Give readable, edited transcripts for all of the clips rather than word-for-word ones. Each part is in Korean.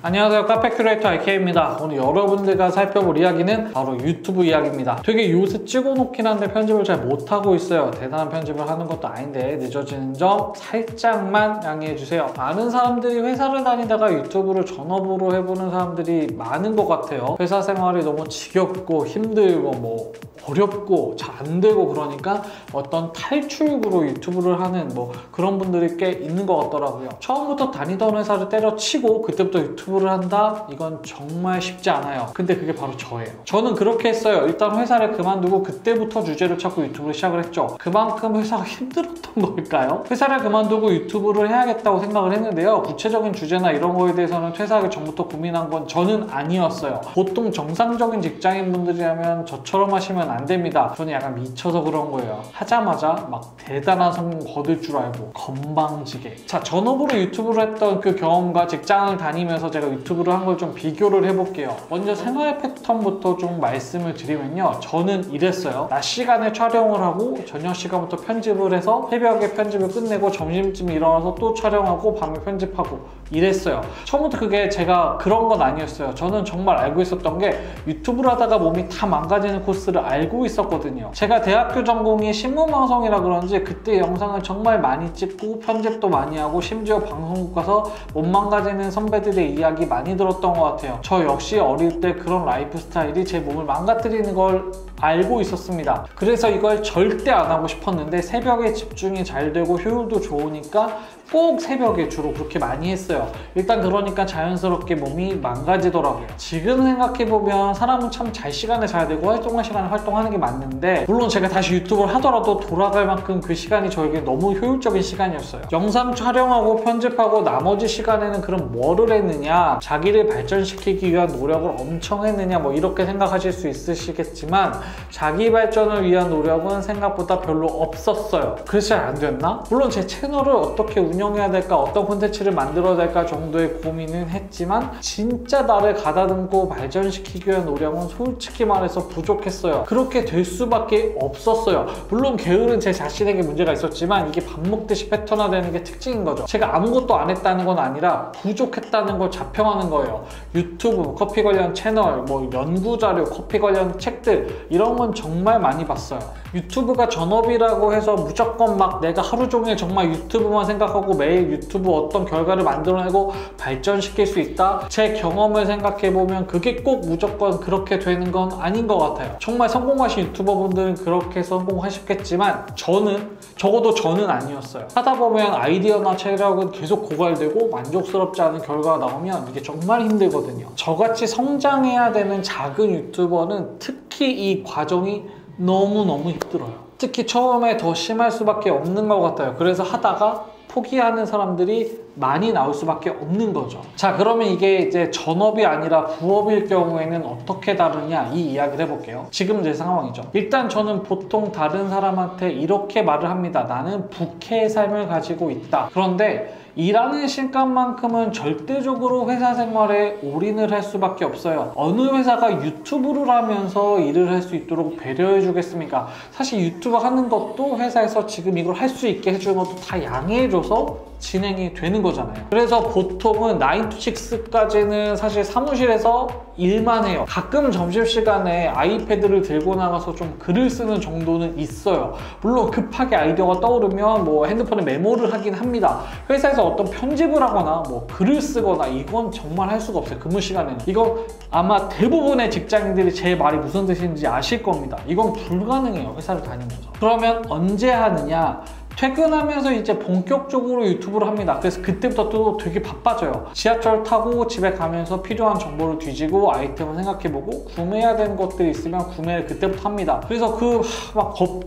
안녕하세요, 카페 큐레이터 IK입니다. 오늘 여러분들과 살펴볼 이야기는 바로 유튜브 이야기입니다. 되게 요새 찍어놓긴 한데 편집을 잘 못하고 있어요. 대단한 편집을 하는 것도 아닌데 늦어지는 점 살짝만 양해해주세요. 많은 사람들이 회사를 다니다가 유튜브를 전업으로 해보는 사람들이 많은 것 같아요. 회사 생활이 너무 지겹고 힘들고 어렵고 잘 안 되고 그러니까 어떤 탈출구로 유튜브를 하는 그런 분들이 꽤 있는 것 같더라고요. 처음부터 다니던 회사를 때려치고 그때부터 유튜브를 한다? 이건 정말 쉽지 않아요. 근데 그게 바로 저예요. 저는 그렇게 했어요. 일단 회사를 그만두고 그때부터 주제를 찾고 유튜브를 시작을 했죠. 그만큼 회사가 힘들었던 걸까요? 회사를 그만두고 유튜브를 해야겠다고 생각을 했는데요. 구체적인 주제나 이런 거에 대해서는 퇴사하기 전부터 고민한 건 저는 아니었어요. 보통 정상적인 직장인분들이라면 저처럼 하시면 안 됩니다. 저는 약간 미쳐서 그런 거예요. 하자마자 막 대단한 성공 거둘 줄 알고 건방지게. 자, 전업으로 유튜브를 했던 그 경험과 직장을 다니면서 제가 유튜브를 한 걸 좀 비교를 해볼게요. 먼저 생활 패턴부터 좀 말씀을 드리면요. 저는 이랬어요. 낮 시간에 촬영을 하고 저녁 시간부터 편집을 해서 새벽에 편집을 끝내고 점심쯤 일어나서 또 촬영하고 밤에 편집하고 이랬어요. 처음부터 그게 제가 그런 건 아니었어요. 저는 정말 알고 있었던 게 유튜브를 하다가 몸이 다 망가지는 코스를 알고 있었거든요. 제가 대학교 전공이 신문방송이라 그런지 그때 영상을 정말 많이 찍고 편집도 많이 하고 심지어 방송국 가서 못 망가지는 선배들의 이야기 많이 들었던 것 같아요. 저 역시 어릴 때 그런 라이프 스타일이 제 몸을 망가뜨리는 걸 알고 있었습니다. 그래서 이걸 절대 안 하고 싶었는데 새벽에 집중이 잘 되고 효율도 좋으니까 꼭 새벽에 주로 그렇게 많이 했어요. 일단 그러니까 자연스럽게 몸이 망가지더라고요. 지금 생각해보면 사람은 참 잘 시간에 자야 되고 활동할 시간에 활동하는 게 맞는데, 물론 제가 다시 유튜브를 하더라도 돌아갈 만큼 그 시간이 저에게 너무 효율적인 시간이었어요. 영상 촬영하고 편집하고 나머지 시간에는 그럼 뭐를 했느냐, 자기를 발전시키기 위한 노력을 엄청 했느냐 이렇게 생각하실 수 있으시겠지만 자기 발전을 위한 노력은 생각보다 별로 없었어요. 그래서 잘 안 됐나? 물론 제 채널을 어떻게 운영해야 될까, 어떤 콘텐츠를 만들어야 될까 정도의 고민은 했지만 진짜 나를 가다듬고 발전시키기 위한 노력은 솔직히 말해서 부족했어요. 그렇게 될 수밖에 없었어요. 물론 게으른 제 자신에게 문제가 있었지만 이게 밥 먹듯이 패턴화되는 게 특징인 거죠. 제가 아무것도 안 했다는 건 아니라 부족했다는 걸 자평하는 거예요. 유튜브, 커피 관련 채널, 연구자료, 커피 관련 책들 이런 건 정말 많이 봤어요. 유튜브가 전업이라고 해서 무조건 내가 하루 종일 정말 유튜브만 생각하고 매일 유튜브 어떤 결과를 만들어내고 발전시킬 수 있다? 제 경험을 생각해보면 그게 꼭 무조건 그렇게 되는 건 아닌 것 같아요. 정말 성공하신 유튜버분들은 그렇게 성공하셨겠지만 적어도 저는 아니었어요. 하다 보면 아이디어나 체력은 계속 고갈되고 만족스럽지 않은 결과가 나오면 이게 정말 힘들거든요. 저같이 성장해야 되는 작은 유튜버는 특히 이 과정이 너무너무 힘들어요. 특히 처음에 더 심할 수밖에 없는 것 같아요. 그래서 하다가 포기하는 사람들이 많이 나올 수밖에 없는 거죠. 자, 그러면 이게 이제 전업이 아니라 부업일 경우에는 어떻게 다르냐, 이 이야기를 해볼게요. 지금 제 상황이죠. 일단 저는 보통 다른 사람한테 이렇게 말을 합니다. 나는 부캐의 삶을 가지고 있다. 그런데 일하는 시간만큼은 절대적으로 회사 생활에 올인을 할 수밖에 없어요. 어느 회사가 유튜브를 하면서 일을 할 수 있도록 배려해 주겠습니까? 사실 유튜브 하는 것도 회사에서 지금 이걸 할 수 있게 해주는 것도 다 양해해줘서 진행이 되는 거잖아요. 그래서 보통은 9 to 6까지는 사실 사무실에서 일만 해요. 가끔 점심시간에 아이패드를 들고 나가서 좀 글을 쓰는 정도는 있어요. 물론 급하게 아이디어가 떠오르면 핸드폰에 메모를 하긴 합니다. 회사에서 어떤 편집을 하거나 글을 쓰거나 이건 정말 할 수가 없어요. 근무 시간에는. 이건 아마 대부분의 직장인들이 제 말이 무슨 뜻인지 아실 겁니다. 이건 불가능해요. 회사를 다니면서. 그러면 언제 하느냐? 퇴근하면서 이제 본격적으로 유튜브를 합니다. 그래서 그때부터 또 되게 바빠져요. 지하철 타고 집에 가면서 필요한 정보를 뒤지고 아이템을 생각해보고 구매해야 되는 것들이 있으면 구매를 그때부터 합니다. 그래서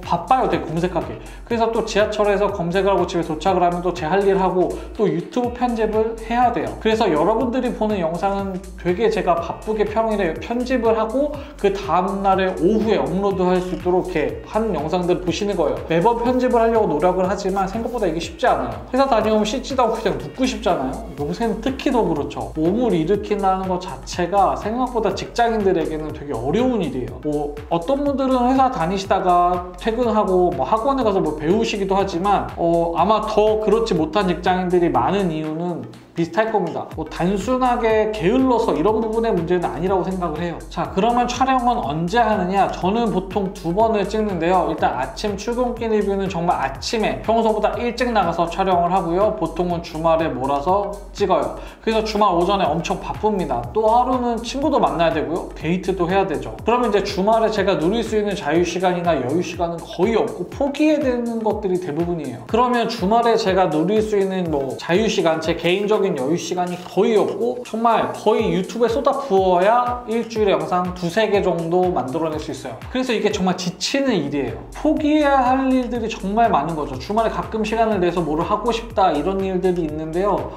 바빠요. 되게 검색하기. 그래서 또 지하철에서 검색을 하고 집에 도착을 하면 또 제 할 일 하고 또 유튜브 편집을 해야 돼요. 그래서 여러분들이 보는 영상은 되게 제가 바쁘게 평일에 편집을 하고 그 다음날에 오후에 업로드할 수 있도록 이렇게 하는 영상들을 보시는 거예요. 매번 편집을 하려고 노력을 하지만 생각보다 이게 쉽지 않아요. 회사 다니면 씻지도 않고 그냥 눕고 싶잖아요. 요새는 특히 더 그렇죠. 몸을 일으킨다는 것 자체가 생각보다 직장인들에게는 되게 어려운 일이에요. 어떤 분들은 회사 다니시다가 퇴근하고 학원에 가서 배우시기도 하지만 아마 더 그렇지 못한 직장인들이 많은 이유는 비슷할 겁니다. 뭐 단순하게 게을러서 이런 부분의 문제는 아니라고 생각을 해요. 자, 그러면 촬영은 언제 하느냐? 저는 보통 2번을 찍는데요. 일단 아침 출근길 리뷰는 정말 아침에 평소보다 일찍 나가서 촬영을 하고요. 보통은 주말에 몰아서 찍어요. 그래서 주말 오전에 엄청 바쁩니다. 또 하루는 친구도 만나야 되고요. 데이트도 해야 되죠. 그러면 이제 주말에 제가 누릴 수 있는 자유시간이나 여유시간은 거의 없고 포기해야 되는 것들이 대부분이에요. 그러면 주말에 제가 누릴 수 있는 뭐 자유시간, 제 개인적인 여유시간이 거의 없고 정말 거의 유튜브에 쏟아 부어야 일주일에 영상 2-3개 정도 만들어낼 수 있어요. 그래서 이게 정말 지치는 일이에요. 포기해야 할 일들이 정말 많은 거죠. 주말에 가끔 시간을 내서 뭐를 하고 싶다 이런 일들이 있는데요.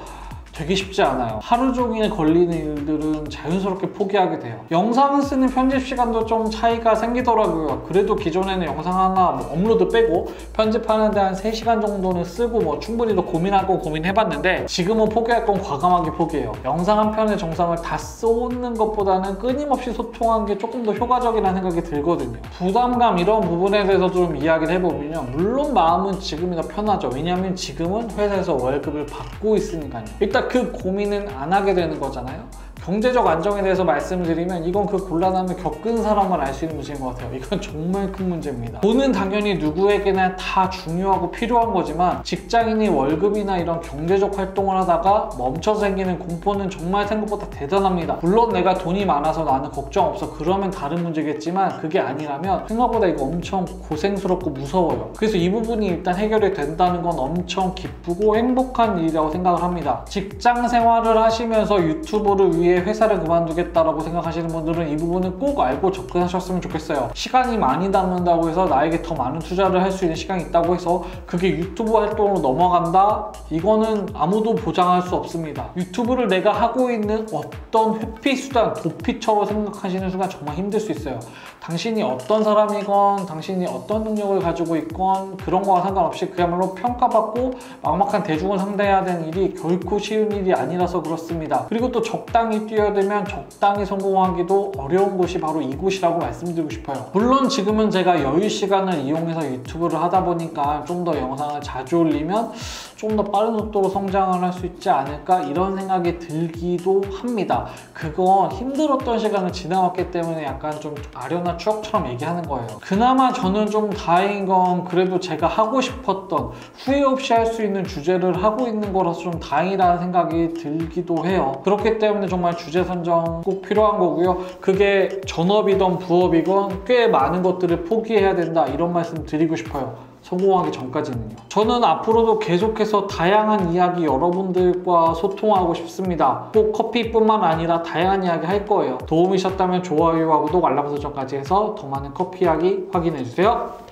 되게 쉽지 않아요. 하루 종일 걸리는 일들은 자연스럽게 포기하게 돼요. 영상을 쓰는 편집 시간도 좀 차이가 생기더라고요. 그래도 기존에는 영상 하나 뭐 업로드 빼고 편집하는데 한 3시간 정도는 쓰고 뭐 충분히 더 고민하고 고민해봤는데 지금은 포기할 건 과감하게 포기해요. 영상 한 편의 정성을 다 쏟는 것보다는 끊임없이 소통하는 게 조금 더 효과적이라는 생각이 들거든요. 부담감 이런 부분에 대해서 좀 이야기를 해보면요. 물론 마음은 지금이 더 편하죠. 왜냐하면 지금은 회사에서 월급을 받고 있으니까요. 일단 그 고민은 안 하게 되는 거잖아요. 경제적 안정에 대해서 말씀드리면 이건 그 곤란함을 겪은 사람만 알 수 있는 문제인 것 같아요. 이건 정말 큰 문제입니다. 돈은 당연히 누구에게나 다 중요하고 필요한 거지만 직장인이 월급이나 이런 경제적 활동을 하다가 멈춰 생기는 공포는 정말 생각보다 대단합니다. 물론 내가 돈이 많아서 나는 걱정 없어 그러면 다른 문제겠지만 그게 아니라면 생각보다 이거 엄청 고생스럽고 무서워요. 그래서 이 부분이 일단 해결이 된다는 건 엄청 기쁘고 행복한 일이라고 생각을 합니다. 직장 생활을 하시면서 유튜브를 위해 회사를 그만두겠다라고 생각하시는 분들은 이 부분을 꼭 알고 접근하셨으면 좋겠어요. 시간이 많이 남는다고 해서 나에게 더 많은 투자를 할 수 있는 시간이 있다고 해서 그게 유튜브 활동으로 넘어간다? 이거는 아무도 보장할 수 없습니다. 유튜브를 내가 하고 있는 어떤 회피 수단, 도피처로 생각하시는 순간 정말 힘들 수 있어요. 당신이 어떤 사람이건 당신이 어떤 능력을 가지고 있건 그런 거와 상관없이 그야말로 평가받고 막막한 대중을 상대해야 되는 일이 결코 쉬운 일이 아니라서 그렇습니다. 그리고 또 적당히 뛰어야 되면 적당히 성공하기도 어려운 곳이 바로 이곳이라고 말씀드리고 싶어요. 물론 지금은 제가 여유 시간을 이용해서 유튜브를 하다 보니까 좀 더 영상을 자주 올리면 좀 더 빠른 속도로 성장을 할 수 있지 않을까 이런 생각이 들기도 합니다. 그건 힘들었던 시간을 지나왔기 때문에 약간 좀 아련한 추억처럼 얘기하는 거예요. 그나마 저는 좀 다행인 건 그래도 제가 하고 싶었던 후회 없이 할 수 있는 주제를 하고 있는 거라서 좀 다행이라는 생각이 들기도 해요. 그렇기 때문에 정말 주제 선정 꼭 필요한 거고요. 그게 전업이든 부업이건 꽤 많은 것들을 포기해야 된다 이런 말씀 드리고 싶어요. 성공하기 전까지는요. 저는 앞으로도 계속해서 다양한 이야기 여러분들과 소통하고 싶습니다. 꼭 커피뿐만 아니라 다양한 이야기 할 거예요. 도움이셨다면 좋아요와 구독, 알람 설정까지 해서 더 많은 커피 이야기 확인해주세요.